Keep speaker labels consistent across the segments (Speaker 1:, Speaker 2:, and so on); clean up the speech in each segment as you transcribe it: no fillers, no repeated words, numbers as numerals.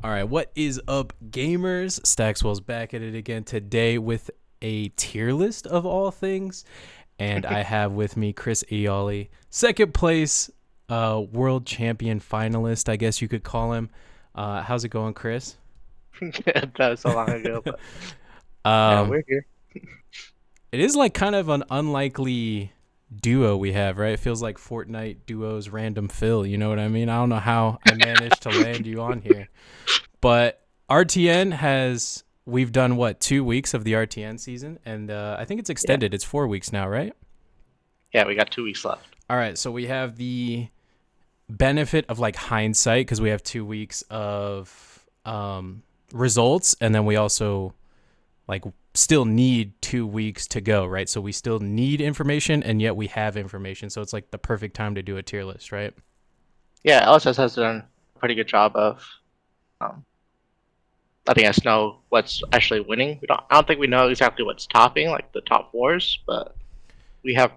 Speaker 1: All right, what is up, gamers? Staxwell's back at it again today with a tier list of all things, and I have with me Chris Iaali, second place, world champion finalist, I guess you could call him. How's it going, Chris?
Speaker 2: That was so long ago, but yeah,
Speaker 1: um,
Speaker 2: we're here.
Speaker 1: it is like kind of an unlikely duo we have, right? It feels like Fortnite duos random fill. You know what I mean? I don't know how I managed to land you on here. But RTN has we've done what 2 weeks of the RTN season, and I think it's
Speaker 2: Yeah,
Speaker 1: extended. It's 4 weeks now, right?
Speaker 2: yeah, we got 2 weeks left.
Speaker 1: All right, so we have the benefit of like hindsight because we have 2 weeks of results, and then we also like still need 2 weeks to go, right? So we still need information, and yet we have information. So it's like the perfect time to do a tier list, right?
Speaker 2: Yeah, LSS has done a pretty good job of um, letting us know what's actually winning. I don't think we know exactly what's topping, like the top fours, but we have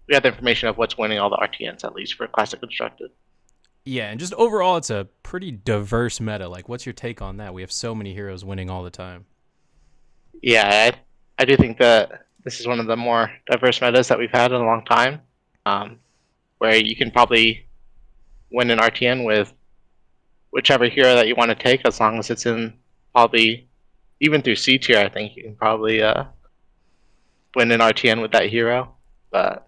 Speaker 2: we have the information of what's winning all the RTNs at least for classic constructed.
Speaker 1: Yeah, and just overall, it's a pretty diverse meta. Like, what's your take on that? We have so many heroes winning all the time.
Speaker 2: Yeah, I do think that this is one of the more diverse metas that we've had in a long time, um, where you can probably win an RTN with whichever hero that you want to take, as long as it's in probably even through C tier. I think you can probably win an RTN with that hero, but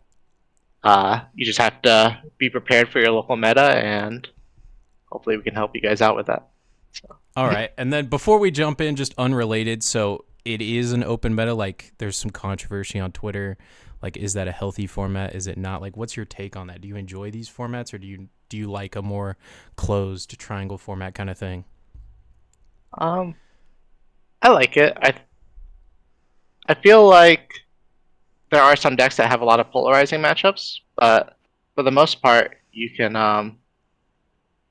Speaker 2: you just have to be prepared for your local meta, and hopefully we can help you guys out with that. So.
Speaker 1: All right. And then before we jump in, just unrelated. So it is an open meta. Like there's some controversy on Twitter. Like, is that a healthy format? Is it not? Like, what's your take on that? Do you enjoy these formats, or do you like a more closed triangle format kind of thing?
Speaker 2: um, I like it. I feel like there are some decks that have a lot of polarizing matchups, but for the most part, you can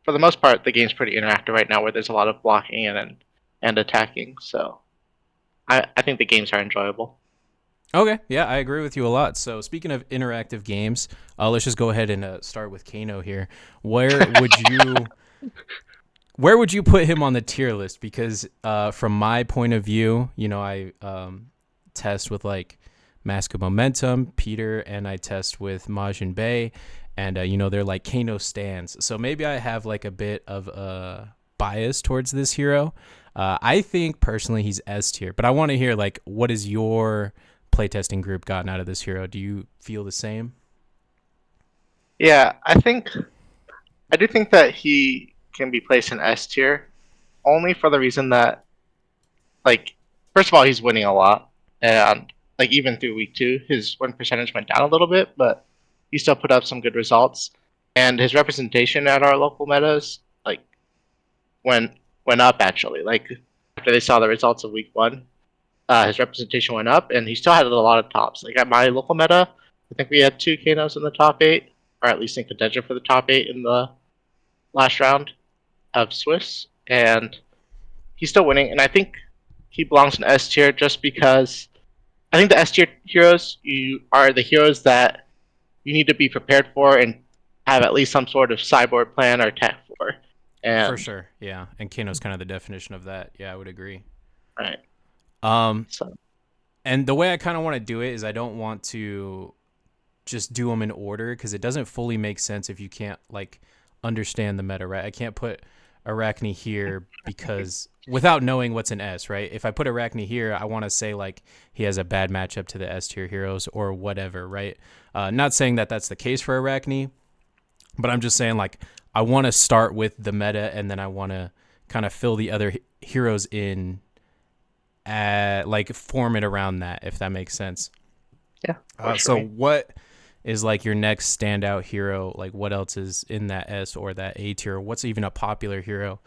Speaker 2: for the most part the game's pretty interactive right now, where there's a lot of blocking and attacking. So I think the games are enjoyable.
Speaker 1: Okay, yeah, I agree with you a lot. So speaking of interactive games, let's just go ahead and start with Kano here. Where would you where would you put him on the tier list? Because from my point of view, I test with like Mask of Momentum, Peter, and I test with Majin Bay, and they're like Kano stands. So maybe I have like a bit of a bias towards this hero. I think personally he's S tier, but I want to hear like what is your playtesting group gotten out of this hero? Do you feel the same?
Speaker 2: Yeah, I do think that he can be placed in S tier, only for the reason that, like, first of all, he's winning a lot, and like even through week two, his win percentage went down a little bit, but he still put up some good results, and his representation at our local metas like went went up actually. Like after they saw the results of week one, his representation went up, and he still had a lot of tops. Like at my local meta, I think we had two Kanos in the top eight, or at least in contention for the top eight in the last round of Swiss, and he's still winning. And I think he belongs in S tier just because I think the S tier heroes you are the heroes that you need to be prepared for and have at least some sort of sideboard plan or tech for.
Speaker 1: For
Speaker 2: And
Speaker 1: sure, yeah. And Kano's kind of the definition of that. Yeah, I would agree.
Speaker 2: right,
Speaker 1: Um,
Speaker 2: so
Speaker 1: and the way I kind of want to do it is I don't want to just do them in order because it doesn't fully make sense if you can't like understand the meta, right? I can't put Arachne here because without knowing what's an S, right? If I put Arachne here, I want to say like he has a bad matchup to the S tier heroes or whatever, right? Not saying that that's the case for Arachne, but I'm just saying like I want to start with the meta and then I want to kind of fill the other heroes in, like form it around that, if that makes sense.
Speaker 2: yeah, works for
Speaker 1: So
Speaker 2: me.
Speaker 1: what is like your next standout hero? Like what else is in that S or that A tier? What's even a popular hero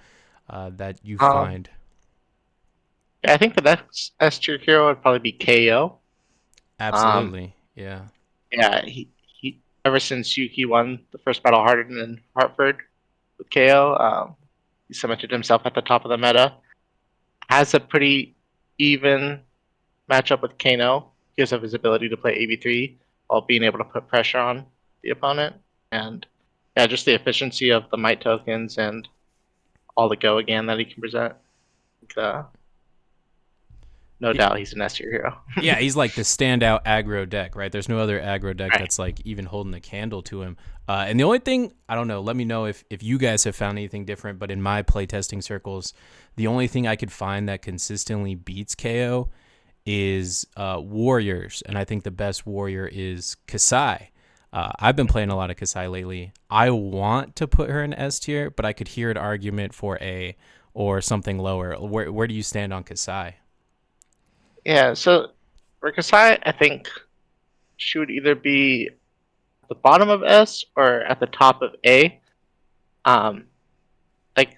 Speaker 1: that you
Speaker 2: Um,
Speaker 1: find?
Speaker 2: yeah, I think the next S tier hero would probably be KO. Um,
Speaker 1: Absolutely. Yeah.
Speaker 2: yeah, he ever since Yuki won the first battle Harden in Hartford with KO, he cemented himself at the top of the meta. Has a pretty even matchup with Kano because of his ability to play AV3 while being able to put pressure on the opponent. And yeah, just the efficiency of the might tokens and all the go again that he can present. Uh, no doubt he's an S tier hero.
Speaker 1: Yeah, he's like the standout aggro deck, right? There's no other aggro deck
Speaker 2: Right.
Speaker 1: that's like even holding a candle to him. And the only thing, I don't know, let me know if you guys have found anything different, but in my playtesting circles, the only thing I could find that consistently beats KO is warriors. And I think the best warrior is Kasai. I've been playing a lot of Kasai lately. I want to put her in S tier, but I could hear an argument for A or something lower. Where do you stand on Kasai?
Speaker 2: Yeah, so for Kasai, I think she would either be at the bottom of S or at the top of A. Um, like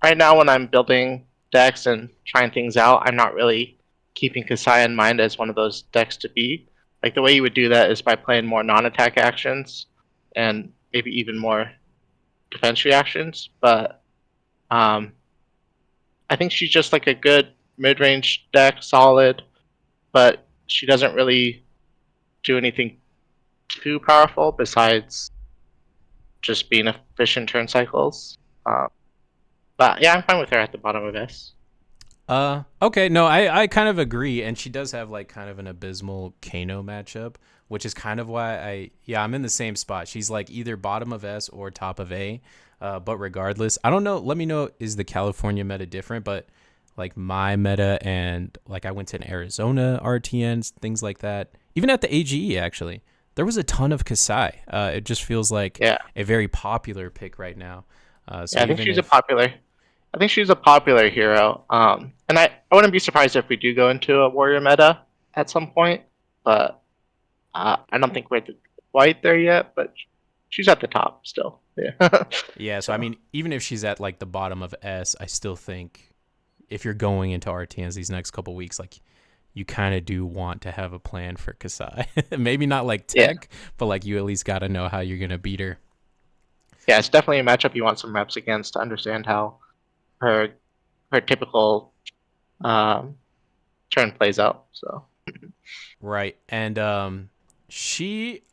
Speaker 2: right now, when I'm building decks and trying things out, I'm not really keeping Kasai in mind as one of those decks to be. Like the way you would do that is by playing more non-attack actions and maybe even more defense reactions. But um, I think she's just like a good mid-range deck, solid, but she doesn't really do anything too powerful besides just being efficient turn cycles. Um, but yeah, I'm fine with her at the bottom of this.
Speaker 1: Okay, no, I kind of agree, and she does have like kind of an abysmal Kano matchup, which is kind of why I'm in the same spot. She's like either bottom of S or top of A. But regardless, I don't know. Let me know, is the California meta different? But like my meta, and like I went to an Arizona RTNs, things like that. Even at the AGE, actually, there was a ton of Kasai. It just feels like
Speaker 2: Yeah,
Speaker 1: a very popular pick right now. So
Speaker 2: yeah, I think
Speaker 1: even
Speaker 2: she's a
Speaker 1: if
Speaker 2: popular. I think she's a popular hero. And I wouldn't be surprised if we do go into a warrior meta at some point, but I don't think we're quite there yet. But she's at the top still. Yeah.
Speaker 1: Yeah, so I
Speaker 2: So
Speaker 1: mean, even if she's at like the bottom of S, I still think if you're going into RTNs these next couple weeks, like you kind of do want to have a plan for Kasai. Maybe not like
Speaker 2: yeah,
Speaker 1: tech, but like you at least got to know how you're gonna beat her.
Speaker 2: yeah, it's definitely a matchup you want some reps against to understand how her her typical um, turn plays out. So
Speaker 1: Right. And she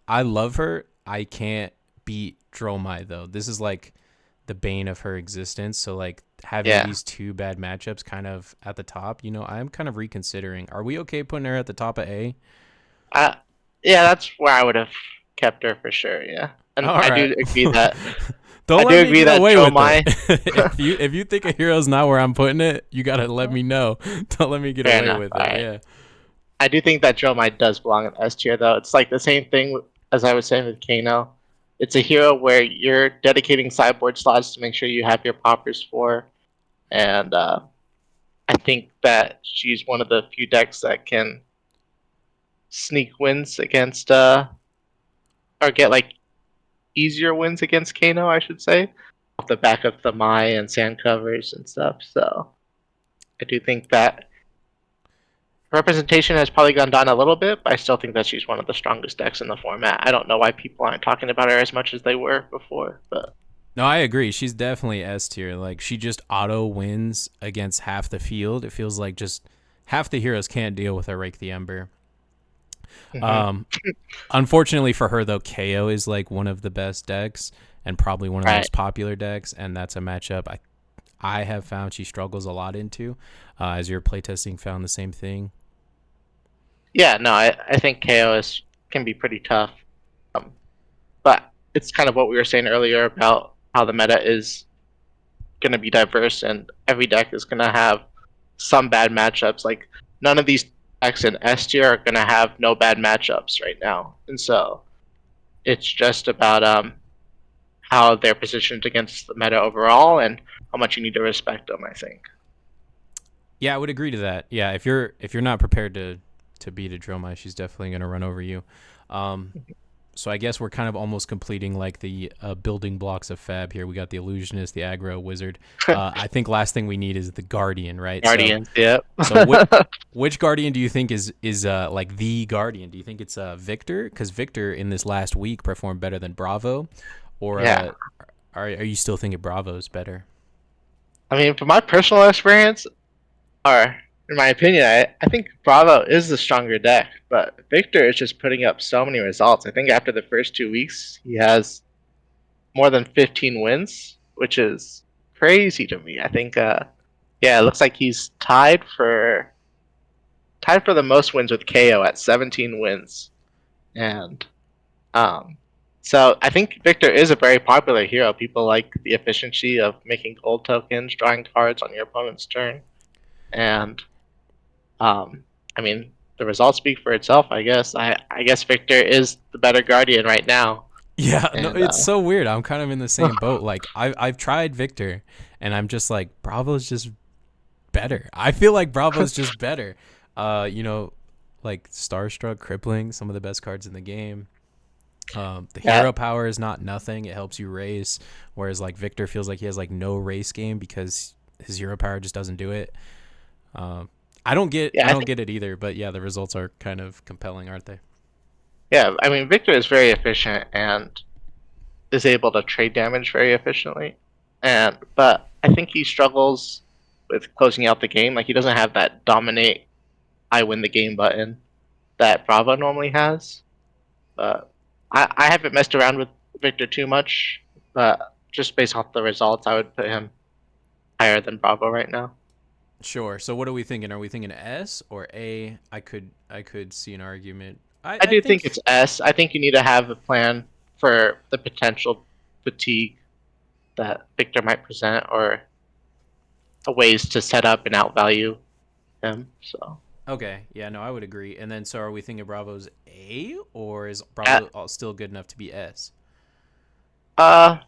Speaker 1: I love her. I can't beat Dromai though. This is like the bane of her existence. So like having
Speaker 2: yeah,
Speaker 1: these two bad matchups kind of at the top, I'm kind of reconsidering. Are we okay putting her at the top of A?
Speaker 2: uh, yeah, that's where I would have kept her for sure. Yeah, and
Speaker 1: All
Speaker 2: I
Speaker 1: right.
Speaker 2: do agree that
Speaker 1: Don't
Speaker 2: I
Speaker 1: let
Speaker 2: do
Speaker 1: me
Speaker 2: agree
Speaker 1: get
Speaker 2: that
Speaker 1: away
Speaker 2: Joe
Speaker 1: with it.
Speaker 2: Mai.
Speaker 1: If you think a hero's not where I'm putting it, you gotta let me know. Don't let me get
Speaker 2: Fair
Speaker 1: away
Speaker 2: enough.
Speaker 1: with
Speaker 2: All
Speaker 1: it.
Speaker 2: right.
Speaker 1: Yeah.
Speaker 2: I do think that Joe Mai does belong in S tier, though. It's like the same thing as I was saying with Kano. It's a hero where you're dedicating sideboard slots to make sure you have your poppers for, and I think that she's one of the few decks that can sneak wins against, or get like easier wins against Kano, I should say, off the back of the Mai and sand covers and stuff. So I do think that representation has probably gone down a little bit, but I still think that she's one of the strongest decks in the format. I don't know why people aren't talking about her as much as they were before, but
Speaker 1: No, I agree. She's definitely S tier. Like she just auto wins against half the field. It feels like just half the heroes can't deal with a Rake the Ember.
Speaker 2: mm-hmm.
Speaker 1: Um, Unfortunately for her though, KO is like one of the best decks and probably one of the
Speaker 2: Right.
Speaker 1: most popular decks, and that's a matchup I have found she struggles a lot into. As your playtesting found the same thing.
Speaker 2: Yeah, no, I think KO is can be pretty tough, um, but it's kind of what we were saying earlier about how the meta is going to be diverse and every deck is going to have some bad matchups. Like none of these decks in S tier are going to have no bad matchups right now, and so it's just about how they're positioned against the meta overall and how much you need to respect them. I think.
Speaker 1: Yeah, I would agree to that. Yeah, if you're not prepared to beat a Dromai, she's definitely gonna run over you. Um, so I guess we're kind of almost completing like the building blocks of Fab here. We got the illusionist, the aggro wizard. I think last thing we need is the guardian, right? So
Speaker 2: Guardians, yep.
Speaker 1: so which guardian do you think is like the guardian? Do you think it's Victor? Because Victor in this last week performed better than Bravo, or
Speaker 2: Yeah,
Speaker 1: are you still thinking Bravo's better?
Speaker 2: I mean, from my personal experience, or in my opinion, I think Bravo is the stronger deck, but Victor is just putting up so many results. I think after the first 2 weeks, he has more than 15 wins, which is crazy to me. I think, yeah, it looks like he's tied for the most wins with KO at 17 wins, and um, so I think Victor is a very popular hero. People like the efficiency of making gold tokens, drawing cards on your opponent's turn, and um, I mean the results speak for itself. I guess I guess Victor is the better guardian right now,
Speaker 1: Yeah, no,
Speaker 2: and
Speaker 1: it's so weird. I'm kind of in the same boat. Like I've tried Victor, and I'm just like Bravo's just better. I feel like Bravo's just better. You know, like Starstruck, Crippling, some of the best cards in the game. The
Speaker 2: yeah,
Speaker 1: hero power is not nothing. It helps you race, whereas like Victor feels like he has like no race game because his hero power just doesn't do it. Um,
Speaker 2: yeah.
Speaker 1: I
Speaker 2: I
Speaker 1: don't
Speaker 2: think
Speaker 1: get it either. But yeah, the results are kind of compelling, aren't they?
Speaker 2: yeah. I mean Victor is very efficient and is able to trade damage very efficiently, and but I think he struggles with closing out the game. Like he doesn't have that dominate I win the game button that Bravo normally has. But I haven't messed around with Victor too much, but just based off the results, I would put him higher than Bravo right now.
Speaker 1: Sure. So what are we thinking? Are we thinking S or A? I could see an argument.
Speaker 2: I
Speaker 1: I
Speaker 2: do think
Speaker 1: think
Speaker 2: it's S. I think you need to have a plan for the potential fatigue that Victor might present, or ways to set up and outvalue him. So,
Speaker 1: okay. Yeah, no, I would agree. And then so are we thinking Bravo's A or is
Speaker 2: at,
Speaker 1: Bravo still good enough to be S?
Speaker 2: uh,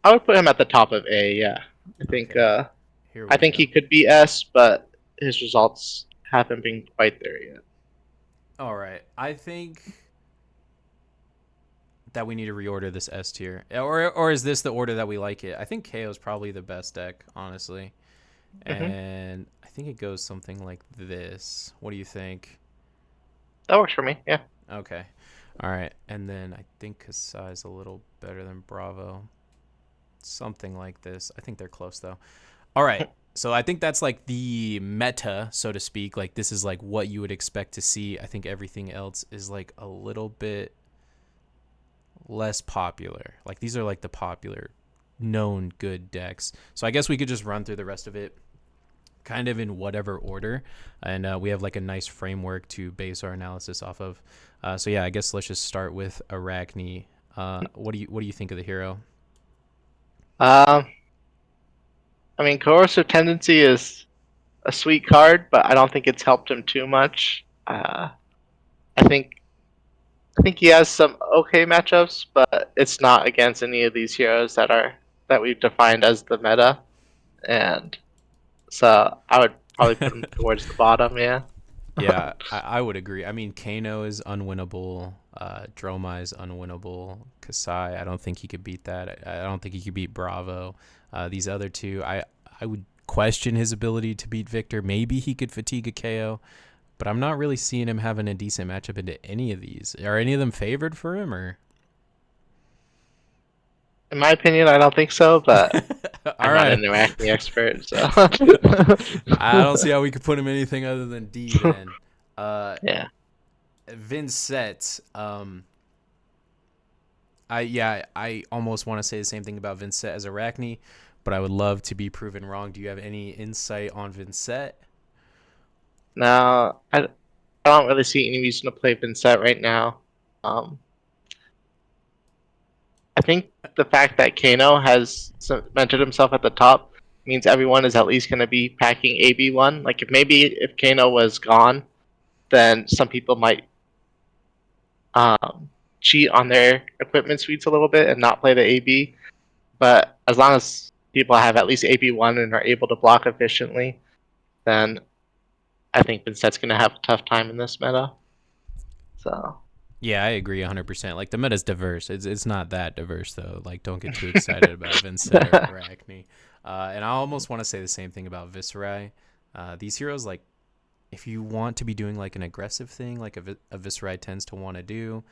Speaker 2: I would put him at the top of A. Yeah, I think.
Speaker 1: Okay. Here
Speaker 2: I
Speaker 1: we
Speaker 2: think he
Speaker 1: go.
Speaker 2: could be S, but his results haven't been quite there yet.
Speaker 1: All right. I think that we need to reorder this S tier. Or is this the order that we like it? I think KO is probably the best deck, honestly.
Speaker 2: Hmm.
Speaker 1: And I think it goes something like this. What do you think?
Speaker 2: That works for me. Yeah.
Speaker 1: Okay. All right. And then I think Kasai is a little better than Bravo. Something like this. I think they're close though. All right. So I think that's like the meta, so to speak. Like this is like what you would expect to see. I think everything else is like a little bit less popular. Like these are like the popular known good decks. So I guess we could just run through the rest of it kind of in whatever order, and we have like a nice framework to base our analysis off of. So yeah, I guess let's just start with Arachne. What do you think of the hero?
Speaker 2: Um, I mean, coercive tendency is a sweet card, but I don't think it's helped him too much. I think I think he has some okay matchups, but it's not against any of these heroes that we've defined as the meta, and so I would probably put him towards the bottom. Yeah.
Speaker 1: Yeah, I would agree. I mean, Kano is unwinnable. Dromai is unwinnable. Kasai, I don't think he could beat that. I don't think he could beat Bravo. These other two, I would question his ability to beat Victor. Maybe he could fatigue a KO, but I'm not really seeing him having a decent matchup into any of these. Are any of them favored for him or?
Speaker 2: In my opinion, I don't think so, but
Speaker 1: All
Speaker 2: I'm not
Speaker 1: right.
Speaker 2: an Iraqi expert, so
Speaker 1: I don't see how we could put him anything other than D then. Uh,
Speaker 2: yeah.
Speaker 1: Vincent, I almost want to say the same thing about Vincent as Arachne, but I would love to be proven wrong. Do you have any insight on Vincent?
Speaker 2: Now, I don't really see any reason to play Vincent right now. Um, I think the fact that Kano has cemented himself at the top means everyone is at least going to be packing AB1. Like if Kano was gone, then some people might cheat on their equipment suites a little bit and not play the AB. But as long as people have at least AB1 and are able to block efficiently, then I think Vincent's going to have a tough time in this meta. So
Speaker 1: Yeah, I agree 100%. Like the meta's diverse. It's not that diverse though. Like don't get too excited about Vincent or Arachne. And I almost want to say the same thing about Viserai. These heroes, like if you want to be doing like an aggressive thing, like a Viserai tends to want to do,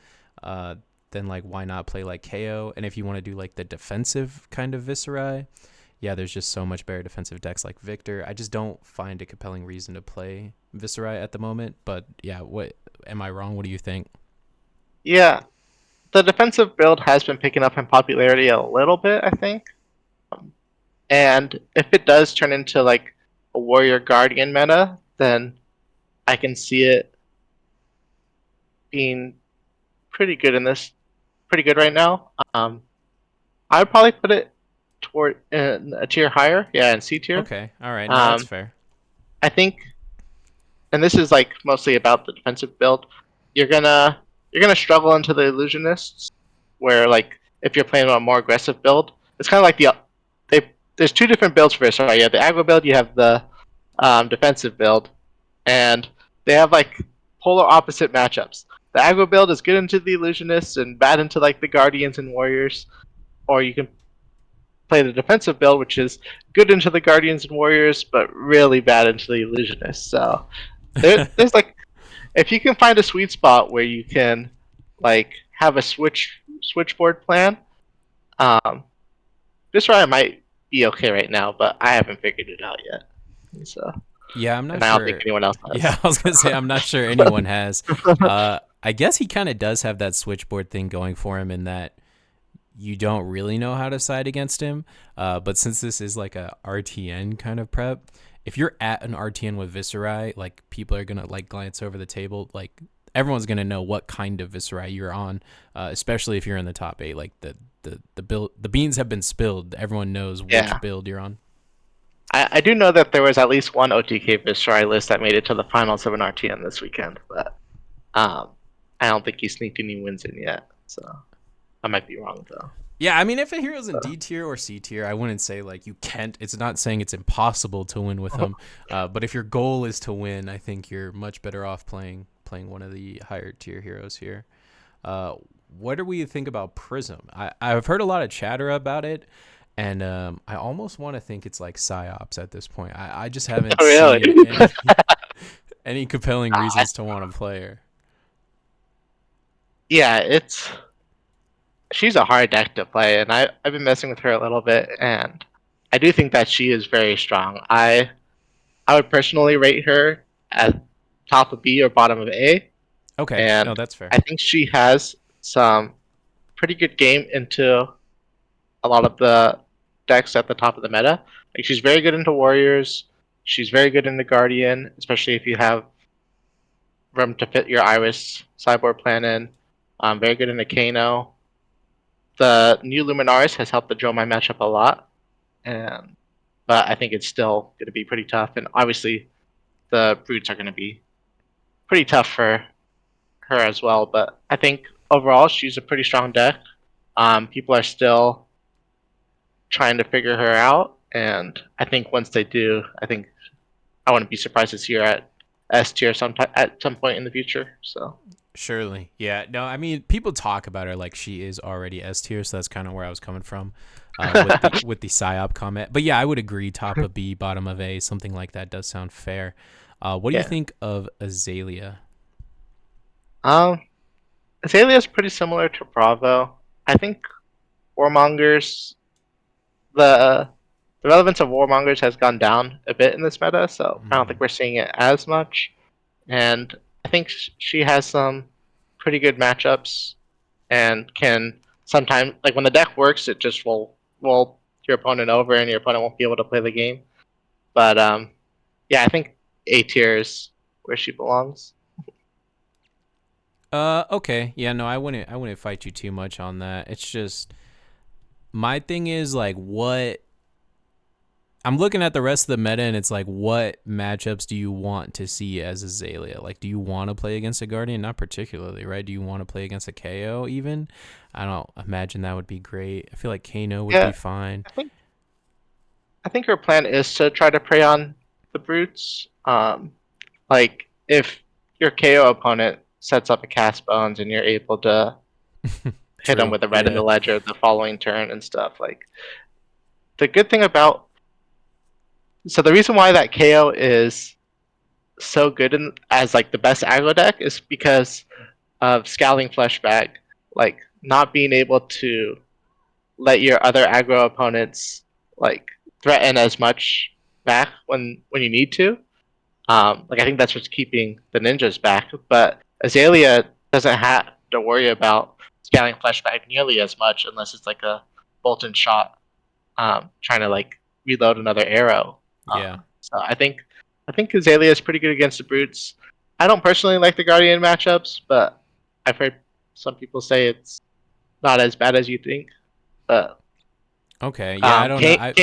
Speaker 1: uh, then like why not play like KO? And if you want to do like the defensive kind of Viserai, yeah, there's just so much better defensive decks like Victor. I just don't find a compelling reason to play Viserai at the moment. But yeah, what am I wrong? What do you think?
Speaker 2: yeah, the defensive build has been picking up in popularity a little bit, I think. Um, And if it does turn into like a warrior guardian meta, then I can see it being pretty good right now. I would probably put it toward in a tier higher, yeah, in C tier.
Speaker 1: Okay. All right. No, that's
Speaker 2: Um,
Speaker 1: fair.
Speaker 2: I think, and this is like mostly about the defensive build. You're gonna you're gonna struggle into the illusionists, where like if you're playing a more aggressive build, it's kind of like there's two different builds for this. Right, you have the aggro build, you have the defensive build, and they have like polar opposite matchups. The aggro build is good into the illusionists and bad into like the guardians and warriors, or you can play the defensive build, which is good into the guardians and warriors, but really bad into the illusionists. So there's like if you can find a sweet spot where you can like have a switchboard plan, um, this ride might be okay right now, but I haven't figured it out yet. So,
Speaker 1: Yeah, I'm not
Speaker 2: and I don't think
Speaker 1: sure.
Speaker 2: anyone else
Speaker 1: Yeah,
Speaker 2: has.
Speaker 1: I was gonna say I'm not sure anyone has. I guess he kind of does have that switchboard thing going for him in that you don't really know how to side against him. But since this is like a RTN kind of prep, if you're at an RTN with Viscerai, like people are gonna like glance over the table. Like everyone's gonna know what kind of Viscerai you're on, especially if you're in the top 8. Like the build, the beans have been spilled. Everyone knows which
Speaker 2: Yeah,
Speaker 1: build you're on.
Speaker 2: I do know that there was at least one OTK Vistrai list that made it to the finals of an RTN this weekend, but um, I don't think he sneaked any wins in yet. So I might be wrong though.
Speaker 1: Yeah, I mean, if a hero's in
Speaker 2: So.
Speaker 1: D tier or C tier, I wouldn't say like you can't. It's not saying it's impossible to win with them, but if your goal is to win, I think you're much better off playing one of the higher tier heroes here. Uh, what do we think about Prism? I've heard a lot of chatter about it, and I almost want to think it's like psyops at this point. I just haven't
Speaker 2: Oh, really?
Speaker 1: seen any compelling
Speaker 2: Uh,
Speaker 1: reasons to want to play her.
Speaker 2: yeah, it's she's a hard deck to play, and I've been messing with her a little bit, and I do think that she is very strong. I would personally rate her at top of B or bottom of A,
Speaker 1: Okay, no,
Speaker 2: and
Speaker 1: that's fair.
Speaker 2: I think she has some pretty good game into a lot of the decks at the top of the meta. Like she's very good into warriors. She's very good into guardian, especially if you have room to fit your Iris sideboard plan in. Very good into Kano. The new Luminaris has helped the Jomai matchup a lot, and but I think it's still going to be pretty tough. And obviously, the brutes are going to be pretty tough for her as well. But I think overall, she's a pretty strong deck. People are still trying to figure her out, and I think once they do, I think I wouldn't be surprised to see her at S tier at some point in the future. So
Speaker 1: Surely. Yeah. No, I mean, people talk about her like she is already S tier, so that's kind of where I was coming from with the psyop comment. But yeah, I would agree. Top of B, bottom of A, something like that does sound fair. What do you
Speaker 2: yeah,
Speaker 1: think of Azalea?
Speaker 2: um, Azalea is pretty similar to Bravo. I think Warmongers the the relevance of Warmongers has gone down a bit in this meta, so I don't think
Speaker 1: Mm,
Speaker 2: we're seeing it as much. And I think she has some pretty good matchups and can sometimes like when the deck works, it just will roll your opponent over and your opponent won't be able to play the game. But yeah, I think A tier is where she belongs.
Speaker 1: okay. Yeah, no, I wouldn't fight you too much on that. It's just my thing is like what I'm looking at the rest of the meta, and it's like, what matchups do you want to see as Azalea? Like, do you want to play against a Guardian? Not particularly, right? Do you want to play against a KO even? I don't imagine that would be great. I feel like Kano would be
Speaker 2: Yeah,
Speaker 1: fine.
Speaker 2: I think I think her plan is to try to prey on the brutes. Like if your KO opponent sets up a cast bones and you're able to hit them
Speaker 1: True.
Speaker 2: with a red in
Speaker 1: Yeah.
Speaker 2: the ledger the following turn and stuff, like the good thing about the reason why that KO is so good as like the best aggro deck is because of Scowling Fleshbag, like not being able to let your other aggro opponents like threaten as much back when you need to. Like I think that's what's keeping the ninjas back. But Azalea doesn't have to worry about scaling flashback nearly as much unless it's like a bolt and shot, trying to like reload another arrow.
Speaker 1: Yeah.
Speaker 2: So I think Azalea is pretty good against the brutes. I don't personally like the Guardian matchups, but I've heard some people say it's not as bad as you think. But
Speaker 1: Okay. Yeah, I don't know.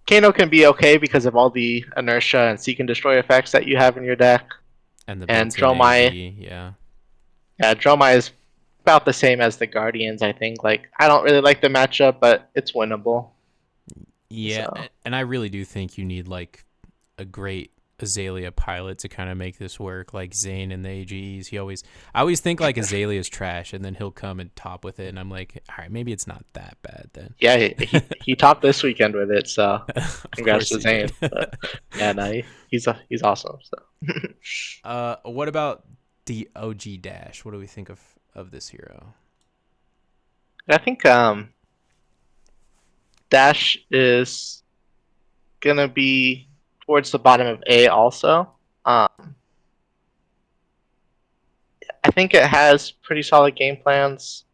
Speaker 2: Kano can be okay because of all the inertia and seek and destroy effects that you have in your deck.
Speaker 1: And the
Speaker 2: And
Speaker 1: built-in
Speaker 2: Dromai,
Speaker 1: AZ, yeah.
Speaker 2: yeah, Dromai is about the same as the Guardians, I think. Like, I don't really like the matchup, but it's winnable.
Speaker 1: Yeah,
Speaker 2: So,
Speaker 1: and I really do think you need like a great Azalea pilot to kind of make this work, like Zane and the AGEs. I always think like Azalea's trash, and then he'll come and top with it, and I'm like, all right, maybe it's not that bad then.
Speaker 2: yeah, he topped this weekend with it, so
Speaker 1: Of
Speaker 2: congrats
Speaker 1: course
Speaker 2: to
Speaker 1: he did.
Speaker 2: Zane. But yeah, no, he's awesome. So
Speaker 1: What about the OG Dash? What do we think of this hero?
Speaker 2: I think Dash is gonna be towards the bottom of A also. Um, I think it has pretty solid game plans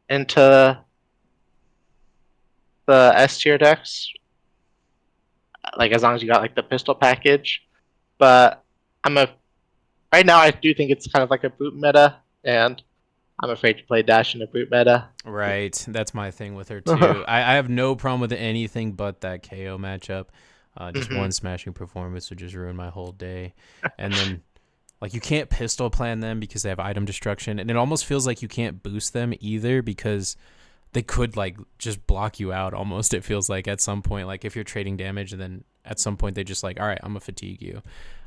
Speaker 2: into the S tier decks, like as long as you got like the pistol package. But I'm a right now I do think it's kind of like a boot meta, and I'm afraid to play Dash in a boot meta.
Speaker 1: Right, that's my thing with her too. I have no problem with anything but that KO matchup. Just
Speaker 2: Hmm.
Speaker 1: one smashing performance would just ruin my whole day, and then like you can't pistol plan them because they have item destruction, and it almost feels like you can't boost them either because they could like just block you out. Almost it feels like at some point, like if you're trading damage, and then at some point they just like, all right, I'm gonna fatigue you.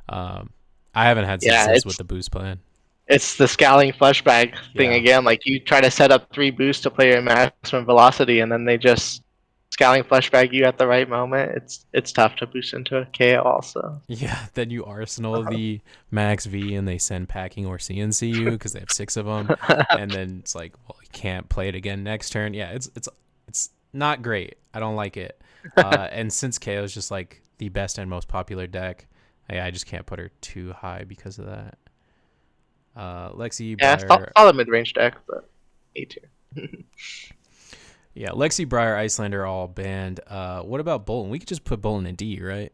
Speaker 1: Um, I haven't had
Speaker 2: Yeah,
Speaker 1: success with the boost plan.
Speaker 2: it's the scowling flashback thing
Speaker 1: Yeah,
Speaker 2: again. Like you try to set up 3 boosts to play your maximum velocity, and then they just scowling flashback you at the right moment. It's tough to boost into a KO also.
Speaker 1: yeah. Then you arsenal the max V, and they send packing or CNC you because they have 6 of them, and then it's like, well, you can't play it again next turn. Yeah, it's not great. I don't like it. And since KO is just like the best and most popular deck, I just can't put her too high because of that. Lexi
Speaker 2: Yeah,
Speaker 1: Briar,
Speaker 2: solid mid range deck, but A tier.
Speaker 1: yeah, Lexi Briar, Icelander all banned. What about Bolton? We could just put Bolton in D, right?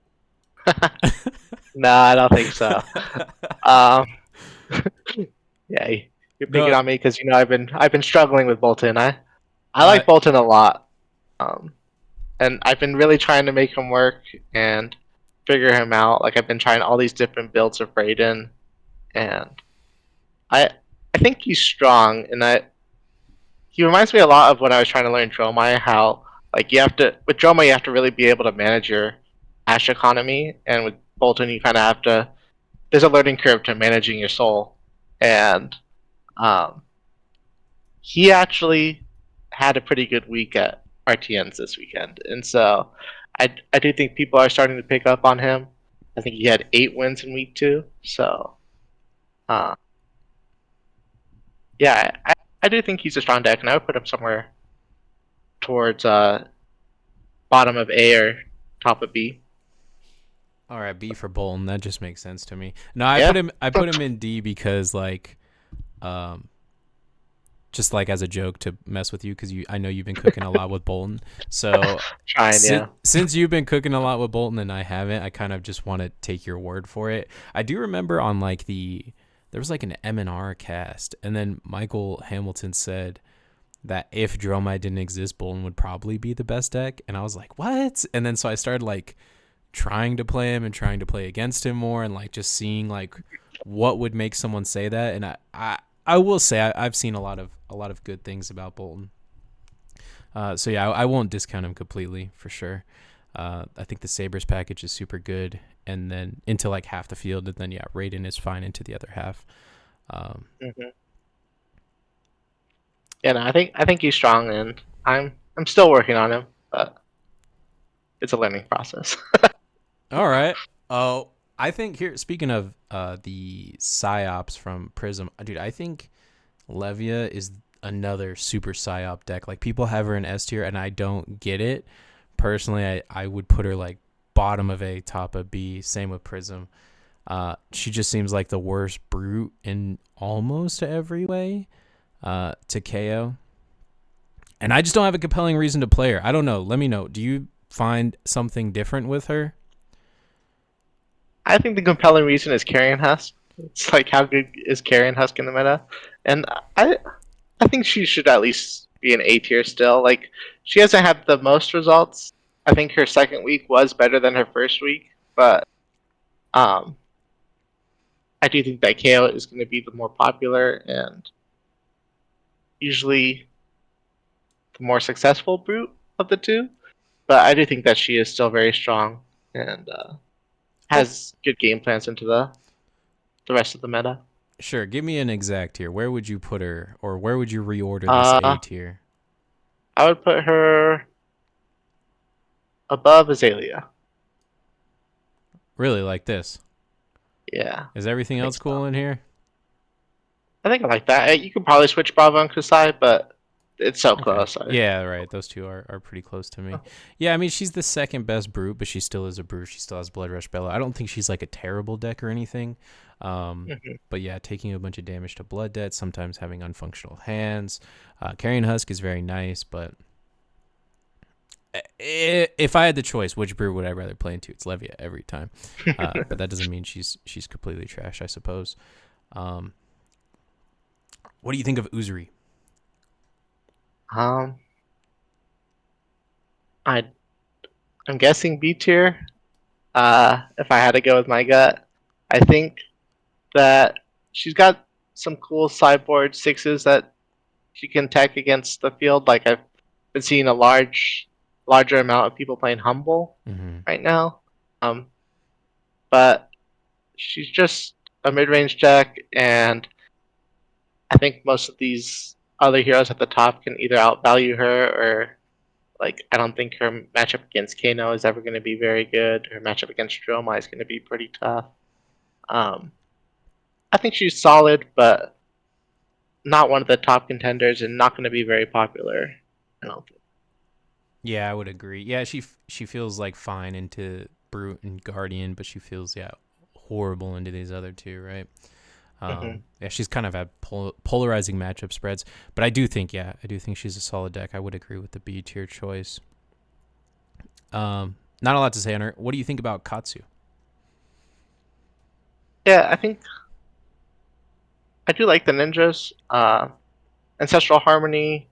Speaker 2: No, I don't think so. Um, yeah, you're picking
Speaker 1: No,
Speaker 2: on me because I've been struggling with Bolton. I
Speaker 1: uh,
Speaker 2: like Bolton a lot, um, and I've been really trying to make him work and figure him out. Like I've been trying all these different builds of Raiden, and I I think he's strong, and he reminds me a lot of when I was trying to learn Dromai. How like you have to with Dromai you have to really be able to manage your Ash economy, and with Bolton you kind of have to. There's a learning curve to managing your soul, and um, he actually had a pretty good week at RTNs this weekend, and so I do think people are starting to pick up on him. I think he had 8 wins in week 2, so uh, yeah, I do think he's a strong deck, and I would put him somewhere towards bottom of A or top of B.
Speaker 1: all right, B for Bolton. That just makes sense to me. No, I put
Speaker 2: Yeah,
Speaker 1: him. I put him in D because like, um, just like as a joke to mess with you because I know you've been cooking a lot with Bolton. So
Speaker 2: trying, yeah.
Speaker 1: since you've been cooking a lot with Bolton and I haven't, I kind of just want to take your word for it. I do remember on like there was like an M&R cast, and then Michael Hamilton said that if Dromai didn't exist, Bolton would probably be the best deck, and I was like, what? And then so I started like trying to play him and trying to play against him more, and like just seeing like what would make someone say that. And I will say I've seen a lot of good things about Bolton. So yeah, I won't discount him completely for sure. I think the Sabres package is super good, and then into like half the field, and then yeah, Raiden is fine into the other half.
Speaker 2: Hmm. Yeah, no, I think he's strong, and I'm still working on him, but it's a learning process.
Speaker 1: All right. Oh, I think here. Speaking of the psyops from Prism, dude, I think Levia is another super psyop deck. Like people have her in S tier, and I don't get it. Personally, I would put her like bottom of A, top of B. Same with Prism. She just seems like the worst brute in almost every way to KO. And I just don't have a compelling reason to play her. I don't know. Let me know. Do you find something different with her?
Speaker 2: I think the compelling reason is Carrion Husk. It's like how good is Carrion Husk in the meta, and I I think she should at least be an A tier still. Like she hasn't had the most results. I think her second week was better than her first week, but um, I do think that KO is going to be the more popular and usually the more successful brute of the two. But I do think that she is still very strong and
Speaker 1: Oh,
Speaker 2: has good game plans into the rest of the meta.
Speaker 1: sure. Give me an exact tier. Where would you put her, or where would you reorder this A
Speaker 2: Uh,
Speaker 1: tier?
Speaker 2: I would put her above Azalea.
Speaker 1: Really, like this?
Speaker 2: Yeah,
Speaker 1: Is everything
Speaker 2: I think
Speaker 1: else
Speaker 2: so.
Speaker 1: cool in here?
Speaker 2: I think I like that. You could probably switch Bravo and Kusai, but it's so
Speaker 1: Okay.
Speaker 2: close.
Speaker 1: Yeah, right. Those two are pretty close to me. Yeah, I mean, she's the second best brute, but she still is a brute. She still has Blood Rush Bella. I don't think she's like a terrible deck or anything.
Speaker 2: Mhm.
Speaker 1: But yeah, taking a bunch of damage to Blood Debt, sometimes having unfunctional hands. Carrion Husk is very nice, but if I had the choice, which brute would I rather play into? It's Levia every time. But that doesn't mean she's completely trash, I suppose. Um, what do you think of Uzuri?
Speaker 2: um, I I'm guessing B tier. If I had to go with my gut, I think that she's got some cool sideboard sixes that she can tech against the field. Like I've been seeing a larger amount of people playing Humble
Speaker 1: Mm-hmm.
Speaker 2: right now. But she's just a mid-range deck, and I think most of these other heroes at the top can either outvalue her or like I don't think her matchup against Kano is ever going to be very good. Her matchup against Dromai is going to be pretty tough. Um, I think she's solid, but not one of the top contenders, and not going to be very popular. I don't think.
Speaker 1: Yeah, I would agree. Yeah, she feels like fine into Brute and Guardian, but she feels horrible into these other two, right?
Speaker 2: Mm-hmm.
Speaker 1: Yeah, she's kind of had polarizing matchup spreads, but I do think she's a solid deck. I would agree with the B tier choice. Not a lot to say on her. What do you think about Katsu?
Speaker 2: Yeah, I think I do like the ninjas. Ancestral Harmony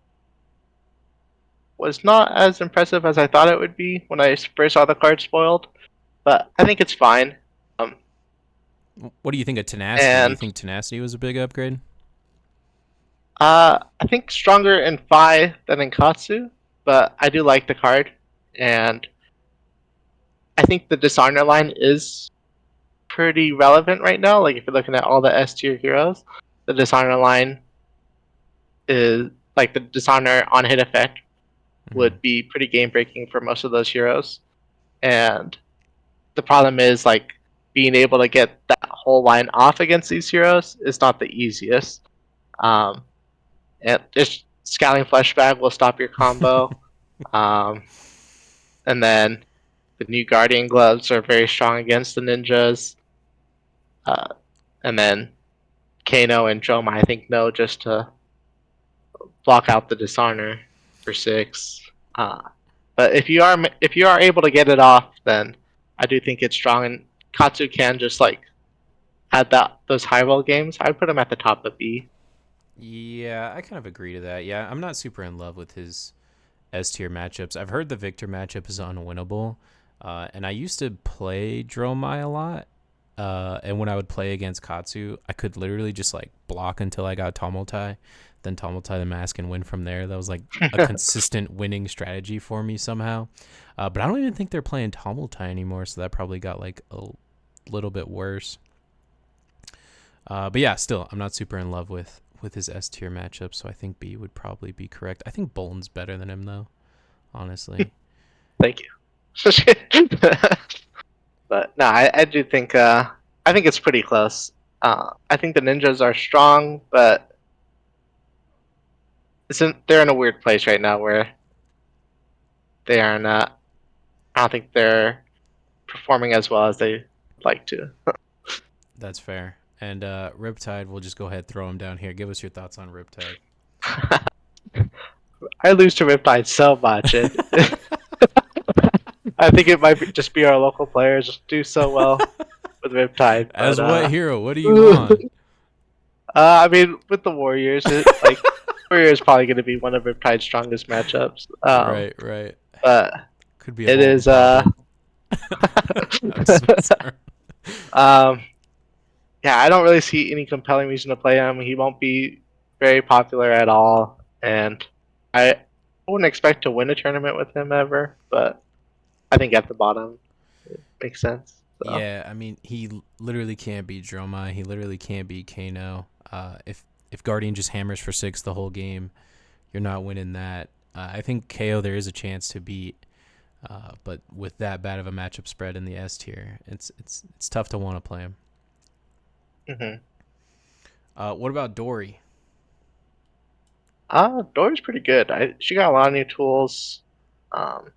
Speaker 2: was not as impressive as I thought it would be when I first saw the card spoiled, but I think it's fine. Um,
Speaker 1: What do you think of Tenacity? Do you
Speaker 2: and
Speaker 1: think Tenacity was a big upgrade?
Speaker 2: I think stronger in Phi than in Katsu, but I do like the card, and I think the Dishonor line is pretty relevant right now. Like if you're looking at all the S tier heroes, the Dishonor line is like the Dishonor on hit effect
Speaker 1: Mm-hmm.
Speaker 2: would be pretty game breaking for most of those heroes. And the problem is like being able to get that whole line off against these heroes is not the easiest. Um, and just Scaling Fleshbag will stop your combo. Um, and then the new Guardian gloves are very strong against the ninjas. Uh, and then Kano and Joma, I think, know just to block out the Dishonor for 6. Uh, but if you are able to get it off, then I do think it's strong. And Katsu can just like had those high roll games. I'd put him at the top of B.
Speaker 1: Yeah, I kind of agree to that. Yeah, I'm not super in love with his S tier matchups. I've heard the Victor matchup is unwinnable, and I used to play Dromai a lot. And when I would play against Katsu, I could literally just like block until I got Tomultai, then Tomultai the mask and win from there. That was like a consistent winning strategy for me somehow. But I don't even think they're playing Tomultai anymore, so that probably got like a little bit worse. But yeah, still, I'm not super in love with his S tier matchup, so I think B would probably be correct. I think Bolton's better than him though, honestly.
Speaker 2: Thank you. But no, I do think I think it's pretty close. I think the ninjas are strong, but they're in a weird place right now where they are not. I don't think they're performing as well as they like to.
Speaker 1: That's fair. And Riptide, we'll just go ahead and throw him down here. Give us your thoughts on Riptide.
Speaker 2: I lose to Riptide so much. I think it might just be our local players do so well with Riptide, but
Speaker 1: As what hero? What do you want?
Speaker 2: I mean, with the Warriors, Warriors probably going to be one of Riptide's strongest matchups.
Speaker 1: Right, right.
Speaker 2: But
Speaker 1: Could be a
Speaker 2: it
Speaker 1: Bolton
Speaker 2: is
Speaker 1: problem. I'm just messing around.
Speaker 2: um, yeah, I don't really see any compelling reason to play him. He won't be very popular at all, and I wouldn't expect to win a tournament with him ever. But I think at the bottom it makes sense. So
Speaker 1: Yeah, I mean, he literally can't beat Dromai. He literally can't beat Kano. If Guardian just hammers for 6 the whole game, you're not winning that. I think KO there is a chance to beat, but with that bad of a matchup spread in the S tier, it's tough to want to play him.
Speaker 2: hmm
Speaker 1: What about Dory?
Speaker 2: Dory's pretty good. She got a lot of new tools, um,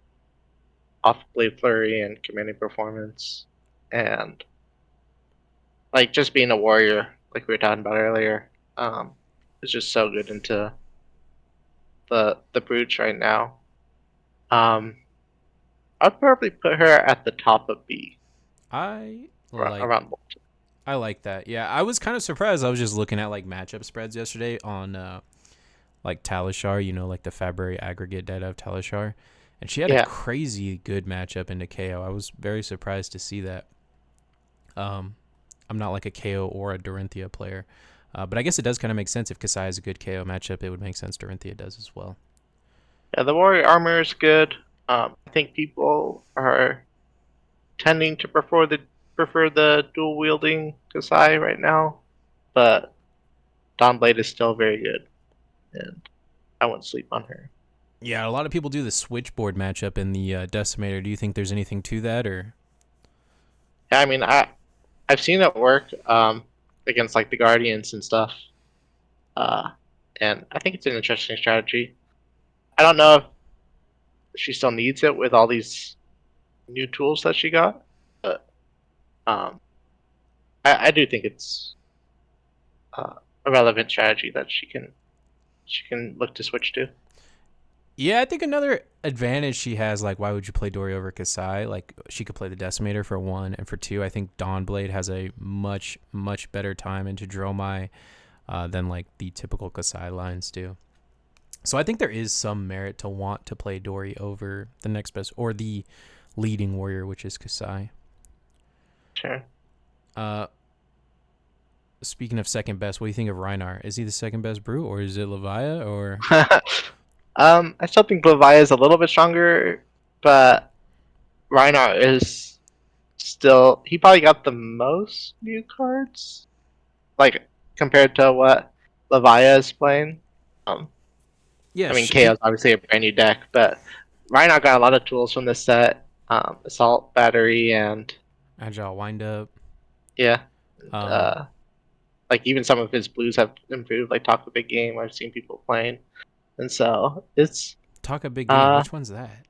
Speaker 2: off blade flurry and commanding performance, and like just being a warrior, like we were talking about earlier, is just so good into the brooch right now. Um, I'd probably put her at the top of B,
Speaker 1: I like
Speaker 2: around Bolton.
Speaker 1: I like that. Yeah, I was kind of surprised. I was just looking at like matchup spreads yesterday on like Talishar, like the February aggregate data of Talishar, and she had a
Speaker 2: Yeah,
Speaker 1: crazy good matchup into KO. I was very surprised to see that. Um, I'm not like a KO or a Dorinthia player, but I guess it does kind of make sense if Kasai is a good KO matchup. It would make sense Dorinthia does as well.
Speaker 2: yeah, the warrior armor is good. I think people are tending to prefer the dual wielding Kasai right now, but Dawnblade is still very good, and I wouldn't sleep on her.
Speaker 1: Yeah, a lot of people do the switchboard matchup in the Decimator. Do you think there's anything to that, or?
Speaker 2: Yeah, I mean, I've seen it work against like the Guardians and stuff, uh, and I think it's an interesting strategy. I don't know if she still needs it with all these new tools that she got, but um, I do think it's uh, a relevant strategy that she can look to switch to.
Speaker 1: Yeah, I think another advantage she has, like, why would you play Dory over Kasai? Like, she could play the Decimator for 1, and for 2, I think Dawnblade has a much, much better time into Dromai than, like, the typical Kasai lines do. So I think there is some merit to want to play Dory over the next best, or the leading warrior, which is Kasai.
Speaker 2: Sure.
Speaker 1: Uh, Speaking of second best, what do you think of Reinar? Is he the second best brew, or is it Levia, or?
Speaker 2: I still think Levi is a little bit stronger, but Reinhardt is still he probably got the most new cards, like compared to what Leviah is playing. Um,
Speaker 1: Yeah,
Speaker 2: I mean, KO is obviously a brand new deck, but Reinhardt got a lot of tools from this set. Assault battery and
Speaker 1: Agile windup.
Speaker 2: yeah,
Speaker 1: Um,
Speaker 2: like even some of his blues have improved. Like Talk a Big Game, I've seen people playing, and so
Speaker 1: Talk a big game.
Speaker 2: uh
Speaker 1: Which one's that?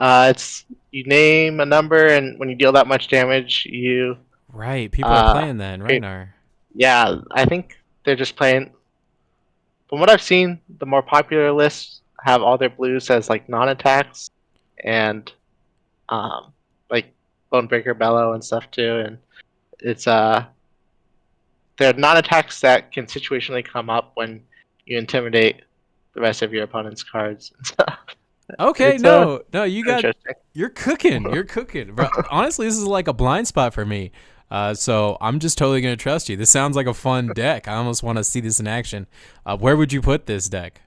Speaker 2: it's you name a number, and when you deal that much damage, you
Speaker 1: Right, people are
Speaker 2: uh
Speaker 1: playing that in
Speaker 2: create.
Speaker 1: Reinar.
Speaker 2: Yeah, I think they're just playing. From what I've seen, the more popular lists have all their blues as like non-attacks and um like Bonebreaker Bellow and stuff too, and it's they're non-attacks that can situationally come up when you intimidate the rest of your opponent's cards.
Speaker 1: Okay,
Speaker 2: it's
Speaker 1: no, you got,
Speaker 2: interesting.
Speaker 1: you're cooking, you're cooking. Bro, honestly, this is like a blind spot for me. So I'm just totally gonna trust you. This sounds like a fun deck. I almost want to see this in action. Where would you put this deck?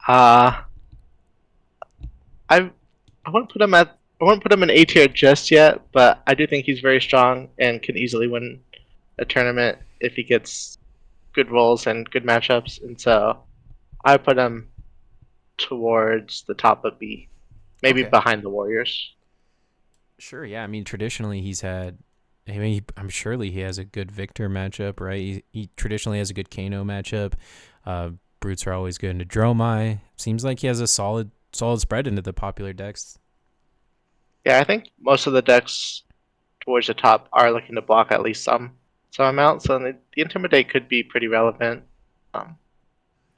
Speaker 2: Uh I I wouldn't put him at I wouldn't put him in A tier just yet, but I do think he's very strong and can easily win a tournament if he gets good rolls and good matchups. And so I put him towards the top of B, maybe
Speaker 1: Okay,
Speaker 2: behind the Warriors.
Speaker 1: sure. Yeah, I mean, traditionally he's had. I mean, I'm surely he has a good Victor matchup, right? He traditionally has a good Kano matchup. Brutes are always good into Dromai. Seems like he has a solid spread into the popular decks.
Speaker 2: Yeah, I think most of the decks towards the top are looking to block at least some amount. So the intimidate could be pretty relevant. Um,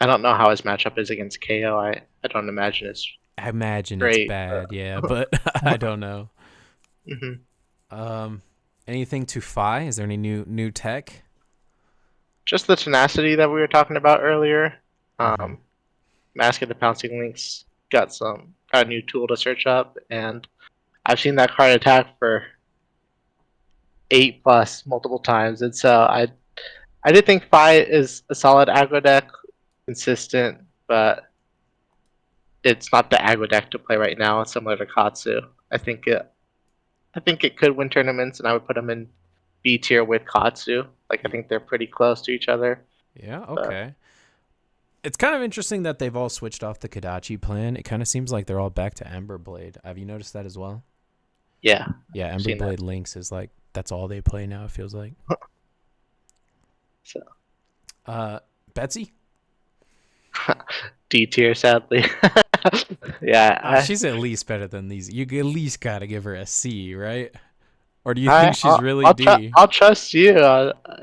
Speaker 2: I don't know how his matchup is against KO. I don't imagine it's
Speaker 1: I imagine it's
Speaker 2: great.
Speaker 1: bad, yeah, but I don't know.
Speaker 2: Mhm.
Speaker 1: Um, anything to Fi? Is there any new tech?
Speaker 2: Just the tenacity that we were talking about earlier.
Speaker 1: Mm-hmm.
Speaker 2: Um, Mask of the Pouncing Links got a new tool to search up, and I've seen that card attack for 8+ multiple times, and so I did think Fi is a solid aggro deck, consistent, but it's not the aggro deck to play right now. It's similar to Katsu. I think it could win tournaments, and I would put them in B tier with Katsu. Like I think they're pretty close to each other.
Speaker 1: Yeah,
Speaker 2: But
Speaker 1: okay. It's kind of interesting that they've all switched off the Kadachi plan. It kind of seems like they're all back to Ember Blade. Have you noticed that as well?
Speaker 2: yeah,
Speaker 1: Yeah,
Speaker 2: I've
Speaker 1: Ember
Speaker 2: seen that.
Speaker 1: Blade Links is like that's all they play now. It feels like.
Speaker 2: So
Speaker 1: Uh, Betsy.
Speaker 2: D tier, sadly. Yeah,
Speaker 1: She's at least better than these. You at least gotta give her a C, right? Or do you think she's really D?
Speaker 2: I'll trust you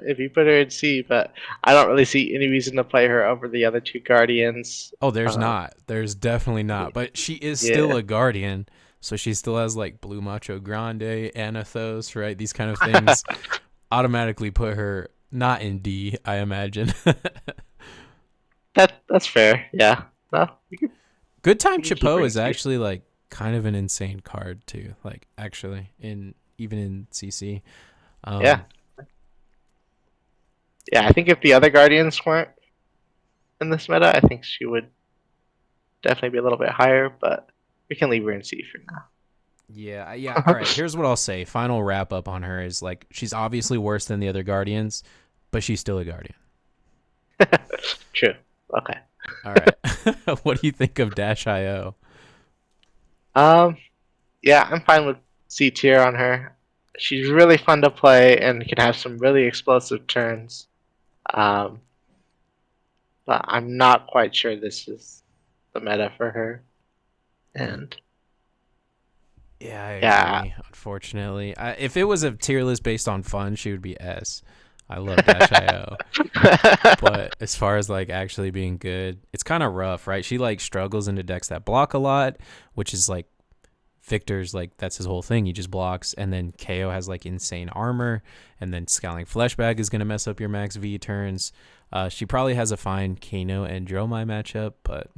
Speaker 2: if you put her in C, but I don't really see any reason to play her over the other two guardians.
Speaker 1: Oh, there's
Speaker 2: Um,
Speaker 1: not. There's definitely not. But she is still
Speaker 2: yeah.
Speaker 1: a guardian, so she still has like Blue Macho Grande, Anathos, right? These kind of things automatically put her not in D, I imagine.
Speaker 2: That's fair. Yeah. No,
Speaker 1: Good Time
Speaker 2: we can keep her
Speaker 1: Chapeau
Speaker 2: in
Speaker 1: is
Speaker 2: C.
Speaker 1: actually like kind of an insane card too. Like actually in even in CC.
Speaker 2: Yeah.
Speaker 1: Um
Speaker 2: Yeah, I think if the other guardians weren't in this meta, I think she would definitely be a little bit higher, but we can leave her in C for
Speaker 1: yeah, yeah. All
Speaker 2: now.
Speaker 1: right, here's what I'll say. Final wrap up on her is like she's obviously worse than the other guardians, but she's still a guardian.
Speaker 2: True. Okay.
Speaker 1: All right. What do you think of Dash IO?
Speaker 2: Um, yeah, I'm fine with C tier on her. She's really fun to play and can have some really explosive turns. Um, but I'm not quite sure this is the meta for her. And
Speaker 1: Yeah, I
Speaker 2: yeah,
Speaker 1: agree. Unfortunately, if it was a tier list based on fun, she would be S. I love Dash IO, but as far as like actually being good, it's kind of rough, right? She like struggles into decks that block a lot, which is like Victor's like that's his whole thing. He just blocks, and then KO has like insane armor, and then Scowling Fleshbag is gonna mess up your max V turns. She probably has a fine Kano and Dromai matchup, but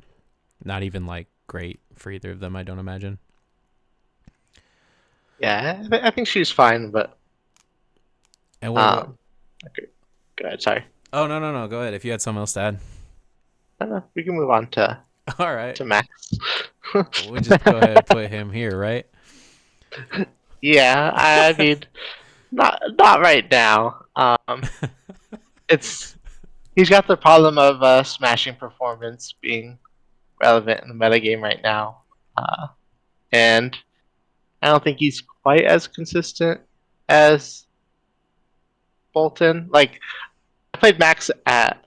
Speaker 1: not even like great for either of them. I don't imagine.
Speaker 2: yeah, I think she's fine, but
Speaker 1: And what?
Speaker 2: um, okay, go ahead. Sorry.
Speaker 1: Oh no. Go ahead. If you had something else to add.
Speaker 2: I don't know, we can move on
Speaker 1: All right.
Speaker 2: to Max.
Speaker 1: We'll just go ahead and put him here, right?
Speaker 2: Yeah, I mean, not right now. It's he's got the problem of smashing performance being relevant in the metagame right now, and I don't think he's quite as consistent as Bolton. Like I played Max at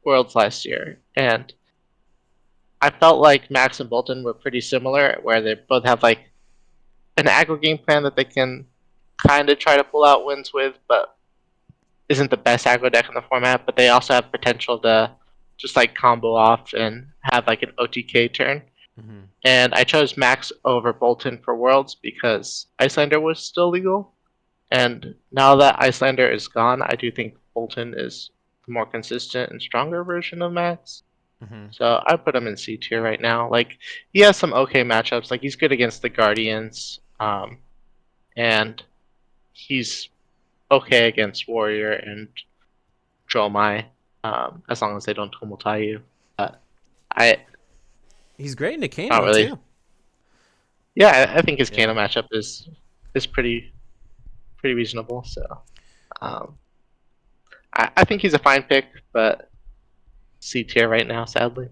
Speaker 2: Worlds last year, and I felt like Max and Bolton were pretty similar, where they both have like an aggro game plan that they can kind of try to pull out wins with, but isn't the best aggro deck in the format. But they also have potential to just like combo off and have like an OTK turn.
Speaker 1: Mm-hmm.
Speaker 2: And I chose Max over Bolton for Worlds because Icelander was still legal. And now that Icelander is gone, I do think Bolton is the more consistent and stronger version of Max.
Speaker 1: Mm-hmm.
Speaker 2: So I put him in C tier right now. Like he has some okay matchups. Like he's good against the Guardians, and he's okay against Warrior and Dromai, as long as they don't Tumultai you. But I
Speaker 1: He's great in
Speaker 2: not
Speaker 1: Kano
Speaker 2: really.
Speaker 1: too.
Speaker 2: Yeah, I think his
Speaker 1: Yeah.
Speaker 2: Kano matchup is pretty reasonable. So um, I think he's a fine pick, but C tier right now, sadly.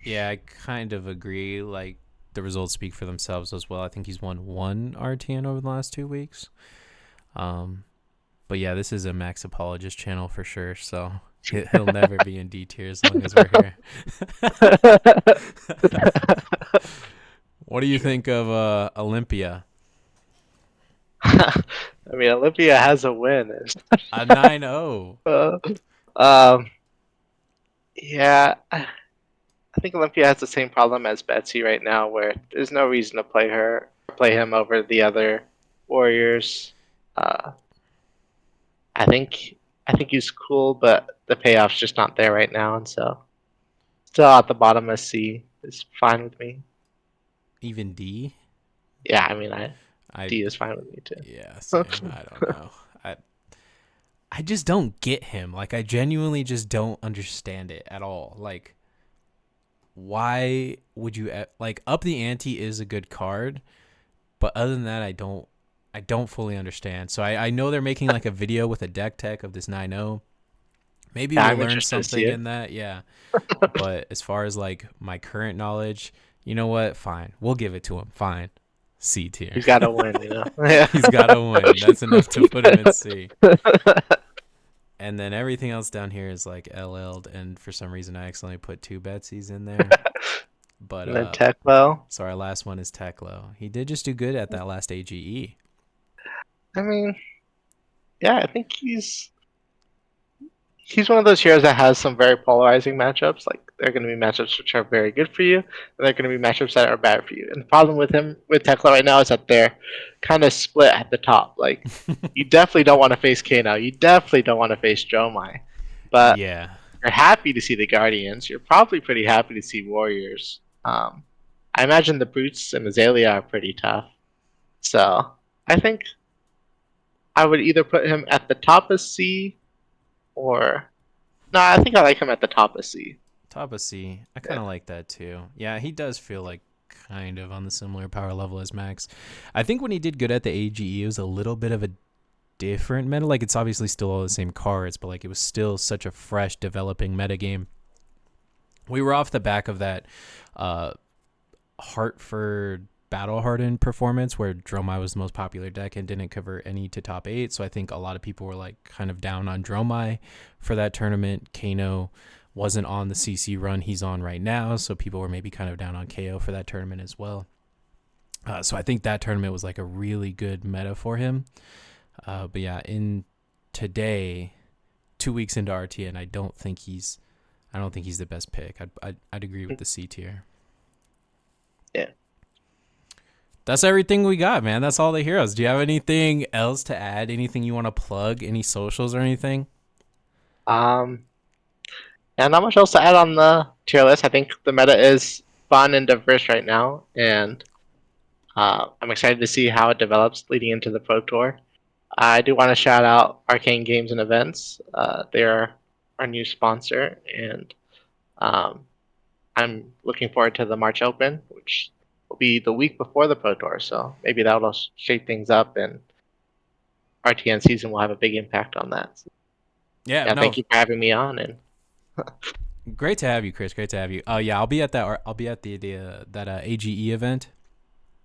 Speaker 1: Yeah, I kind of agree. Like the results speak for themselves as well. I think he's won one RTN over the last 2 weeks. Um, but yeah, this is a Max apologist channel for sure. So he'll never be in D tier as long as we're here. What do you think of Olympia?
Speaker 2: I mean, Olympia has a win.
Speaker 1: A 9-0.
Speaker 2: Uh, um, yeah, I think Olympia has the same problem as Betsy right now, where there's no reason to play him over the other warriors. Uh, I think I think he's cool, but the payoff's just not there right now, and so still at the bottom of C is fine with me.
Speaker 1: Even D?
Speaker 2: Yeah, I mean, I
Speaker 1: I
Speaker 2: D is fine with me too.
Speaker 1: Yeah, same. I don't know. I just don't get him. Like I genuinely just don't understand it at all. Like why would you like up the ante is a good card, but other than that I don't fully understand. So I know they're making like a video with a deck tech of this 9-0. Maybe
Speaker 2: Yeah,
Speaker 1: we'll
Speaker 2: I'm
Speaker 1: learn
Speaker 2: interested to see
Speaker 1: something
Speaker 2: it.
Speaker 1: in that, yeah. But as far as like my current knowledge, you know what? Fine. We'll give it to him. Fine. C tier.
Speaker 2: He's got to win, you know. Yeah.
Speaker 1: He's got to win. That's enough to put him in C. And then everything else down here is like LL'd, and for some reason I accidentally put two Betsies in there. But
Speaker 2: And then Techwell.
Speaker 1: so our last one is Teklo. He did just do good at that last AGE.
Speaker 2: I mean, yeah, I think he's one of those heroes that has some very polarizing matchups. Like there are going to be matchups which are very good for you, and there are going to be matchups that are bad for you. And the problem with him with Tekla right now is that they're kind of split at the top. Like you definitely don't want to face Kano. You definitely don't want to face Jomai, but
Speaker 1: Yeah.
Speaker 2: you're happy to see the Guardians. You're probably pretty happy to see Warriors. I imagine the Brutes and Azalea are pretty tough. So I think I would either put him at the top of C or no, I think I like him at the top of C.
Speaker 1: Top of C. I kind
Speaker 2: Yeah.
Speaker 1: of like that too. Yeah, he does feel like kind of on the similar power level as Max. I think when he did good at the AGE, it was a little bit of a different meta. Like it's obviously still all the same cards, but like it was still such a fresh developing meta game. We were off the back of that uh Hartford Battle Hardened performance where Dromai was the most popular deck and didn't cover any to top 8. So I think a lot of people were like kind of down on Dromai for that tournament. Kano wasn't on the CC run he's on right now, so people were maybe kind of down on KO for that tournament as well. So I think that tournament was like a really good meta for him. But yeah, in today, 2 weeks into RTN, I don't think he's the best pick. I'd agree with the C tier.
Speaker 2: Yeah.
Speaker 1: That's everything we got, man. That's all the heroes. Do you have anything else to add? Anything you want to plug? Any socials or anything?
Speaker 2: Um, and not much else to add on the tier list. I think the meta is fun and diverse right now, and I'm excited to see how it develops leading into the Pro Tour. I do want to shout out Arcane Games and Events. They're our new sponsor, and um, I'm looking forward to the March Open, which will be the week before the Pro Tour. So maybe that'll shake things up, and RTN season will have a big impact on that. So,
Speaker 1: Yeah,
Speaker 2: yeah,
Speaker 1: no,
Speaker 2: thank you for having me on, and
Speaker 1: great to have you, Chris. Great to have you. Oh yeah, I'll be at that. I'll be at the that AGE event,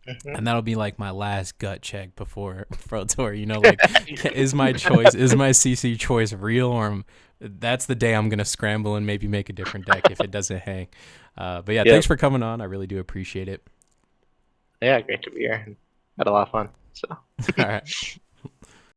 Speaker 2: mhm.
Speaker 1: and that'll be like my last gut check before Pro Tour. You know, like is my choice, is my CC choice real, or that's the day I'm gonna scramble and maybe make a different deck if it doesn't hang. But yeah,
Speaker 2: Yep.
Speaker 1: thanks for coming on. I really do appreciate it.
Speaker 2: Yeah, great to be here. Had a lot of fun. So.
Speaker 1: All right.